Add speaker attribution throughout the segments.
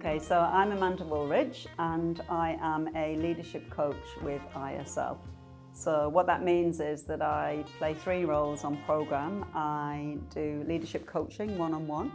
Speaker 1: Okay, so I'm Amanda Woolridge and I am a leadership coach with ISL. So what that means is that I play 3 roles on program. I do leadership coaching one-on-one.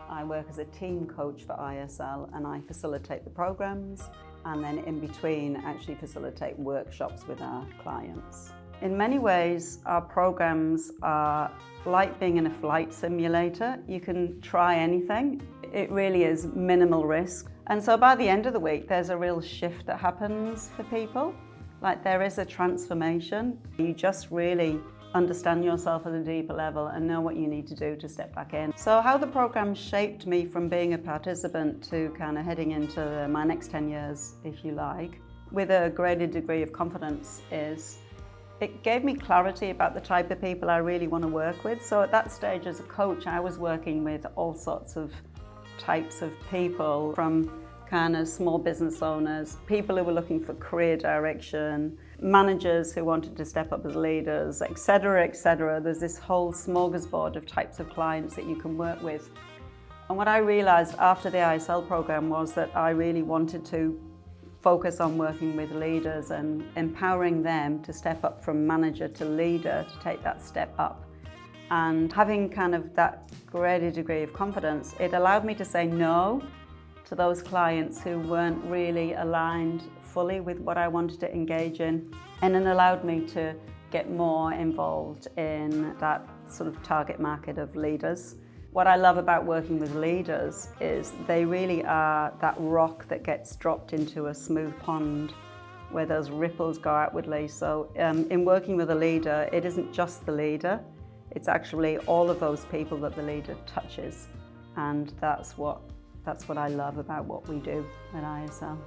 Speaker 1: I work as a team coach for ISL and I facilitate the programs, and then in between actually facilitate workshops with our clients. In many ways, our programs are like being in a flight simulator. You can try anything. It really is minimal risk. And so by the end of the week, there's a real shift that happens for people. Like there is a transformation. You just really understand yourself at a deeper level and know what you need to do to step back in. So how the program shaped me from being a participant to kind of heading into my next 10 years, if you like, with a greater degree of confidence is it gave me clarity about the type of people I really want to work with. So at that stage as a coach, I was working with all sorts of types of people, from kind of small business owners, people who were looking for career direction, managers who wanted to step up as leaders, etc., etc. There's this whole smorgasbord of types of clients that you can work with. And what I realized after the ISL program was that I really wanted to focus on working with leaders and empowering them to step up from manager to leader, to take that step up. And having kind of that greater degree of confidence, it allowed me to say no to those clients who weren't really aligned fully with what I wanted to engage in, and it allowed me to get more involved in that sort of target market of leaders. What I love about working with leaders is they really are that rock that gets dropped into a smooth pond where those ripples go outwardly. So in working with a leader, it isn't just the leader, it's actually all of those people that the leader touches. And that's what I love about what we do at ISL.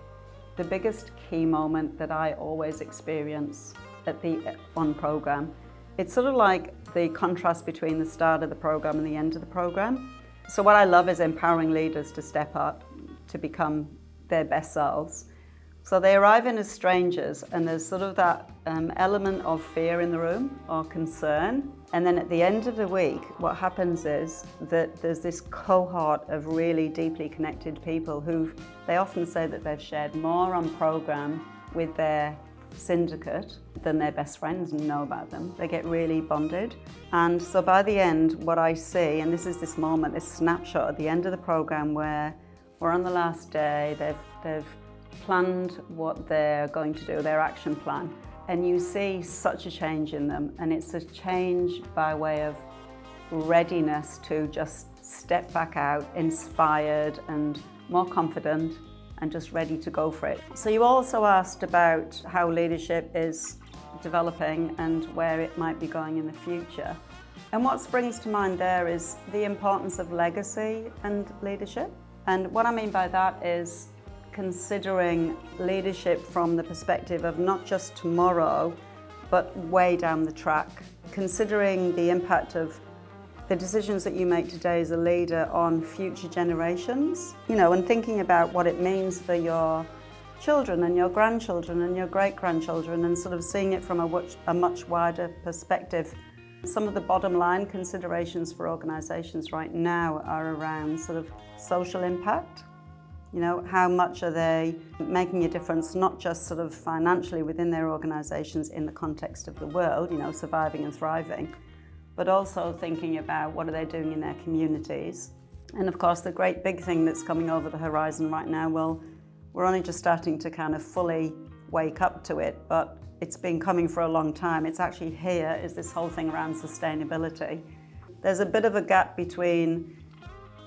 Speaker 1: The biggest key moment that I always experience at the on program, it's sort of like the contrast between the start of the program and the end of the program. So what I love is empowering leaders to step up, to become their best selves. So they arrive in as strangers and there's sort of that element of fear in the room or concern. And then at the end of the week, what happens is that there's this cohort of really deeply connected people who they often say that they've shared more on program with their syndicate than their best friends know about them. They get really bonded. And so by the end, what I see, and this is this moment, this snapshot at the end of the program where we're on the last day, they've planned what they're going to do, their action plan. And you see such a change in them. And it's a change by way of readiness to just step back out, inspired and more confident and just ready to go for it. So you also asked about how leadership is developing and where it might be going in the future. And what springs to mind there is the importance of legacy and leadership. And what I mean by that is considering leadership from the perspective of not just tomorrow, but way down the track. Considering the impact of the decisions that you make today as a leader on future generations, and thinking about what it means for your children and your grandchildren and your great-grandchildren, and sort of seeing it from a much wider perspective. Some of the bottom line considerations for organizations right now are around sort of social impact. How much are they making a difference, not just sort of financially within their organizations in the context of the world, surviving and thriving, but also thinking about what are they doing in their communities. And of course, the great big thing that's coming over the horizon right now, well, we're only just starting to kind of fully wake up to it, but it's been coming for a long time. It's actually here, is this whole thing around sustainability. There's a bit of a gap between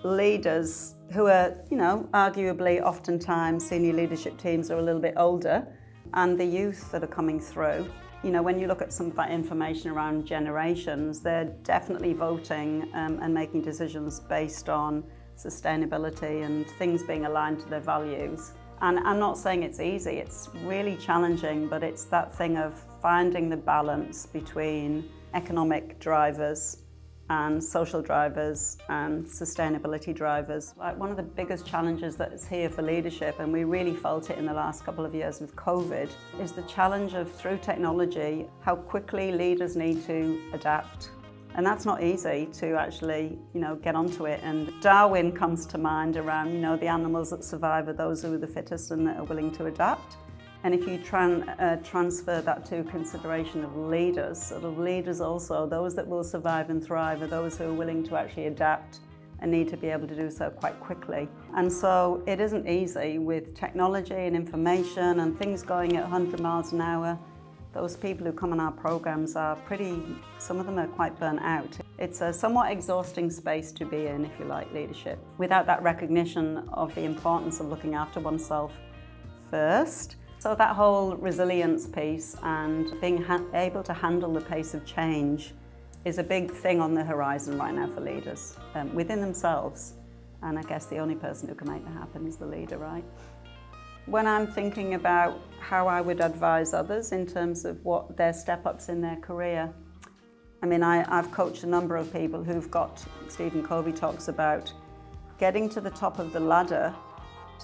Speaker 1: leaders who are, arguably oftentimes senior leadership teams are a little bit older, and the youth that are coming through. When you look at some of that information around generations, they're definitely voting and making decisions based on sustainability and things being aligned to their values. And I'm not saying it's easy, it's really challenging, but it's that thing of finding the balance between economic drivers and social drivers and sustainability drivers. Like one of the biggest challenges that's here for leadership, and we really felt it in the last couple of years with COVID, is the challenge of, through technology, how quickly leaders need to adapt And that's not easy to actually, get onto it. And Darwin comes to mind around, the animals that survive are those who are the fittest and that are willing to adapt. And if you transfer that to consideration of leaders, sort of leaders also, those that will survive and thrive are those who are willing to actually adapt and need to be able to do so quite quickly. And so it isn't easy with technology and information and things going at 100 miles an hour. Those people who come on our programs are some of them are quite burnt out. It's a somewhat exhausting space to be in, if you like, leadership, without that recognition of the importance of looking after oneself first. So that whole resilience piece and being able to handle the pace of change is a big thing on the horizon right now for leaders within themselves. And I guess the only person who can make that happen is the leader, right? When I'm thinking about how I would advise others in terms of what their step-ups in their career, I've coached a number of people who've got, Stephen Covey talks about, getting to the top of the ladder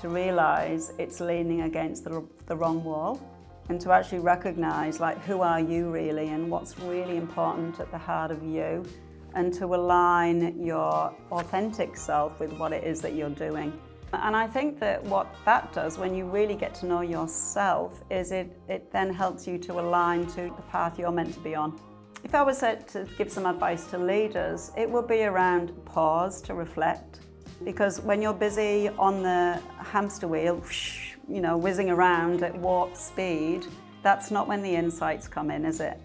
Speaker 1: to realise it's leaning against the wrong wall, and to actually recognise, who are you really and what's really important at the heart of you, and to align your authentic self with what it is that you're doing. And I think that what that does when you really get to know yourself is it then helps you to align to the path you're meant to be on. If I was to give some advice to leaders, it would be around pause to reflect. Because when you're busy on the hamster wheel, whizzing around at warp speed, that's not when the insights come in, is it?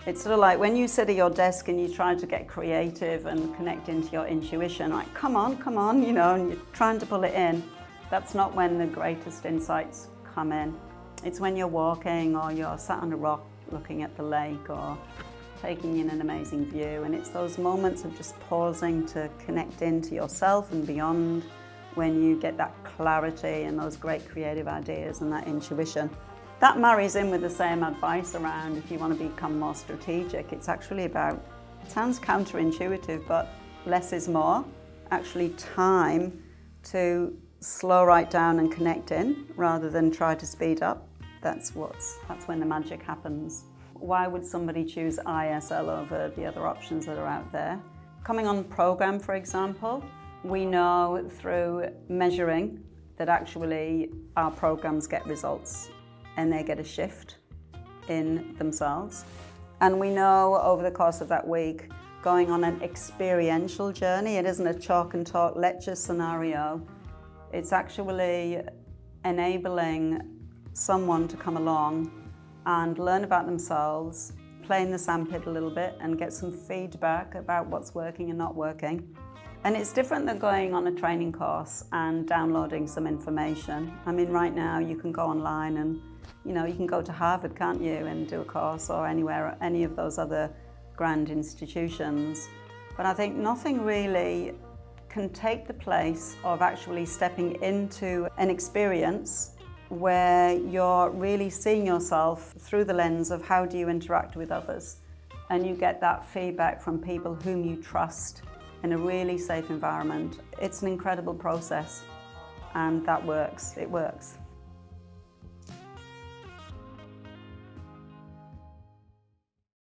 Speaker 1: It's sort of like when you sit at your desk and you try to get creative and connect into your intuition, come on, and you're trying to pull it in. That's not when the greatest insights come in. It's when you're walking or you're sat on a rock looking at the lake or taking in an amazing view. And it's those moments of just pausing to connect into yourself and beyond when you get that clarity and those great creative ideas and that intuition. That marries in with the same advice around if you want to become more strategic. It's actually about, it sounds counterintuitive, but less is more. Actually time to slow right down and connect in rather than try to speed up. That's when the magic happens. Why would somebody choose ISL over the other options that are out there? Coming on program, for example, we know through measuring that actually our programs get results and they get a shift in themselves. And we know over the course of that week, going on an experiential journey, it isn't a chalk and talk lecture scenario, it's actually enabling someone to come along and learn about themselves, play in the sandpit a little bit and get some feedback about what's working and not working. And it's different than going on a training course and downloading some information. Right now you can go online and you can go to Harvard, can't you, and do a course, or anywhere, any of those other grand institutions. But I think nothing really can take the place of actually stepping into an experience where you're really seeing yourself through the lens of how do you interact with others. And you get that feedback from people whom you trust in a really safe environment. It's an incredible process, and that works. It works.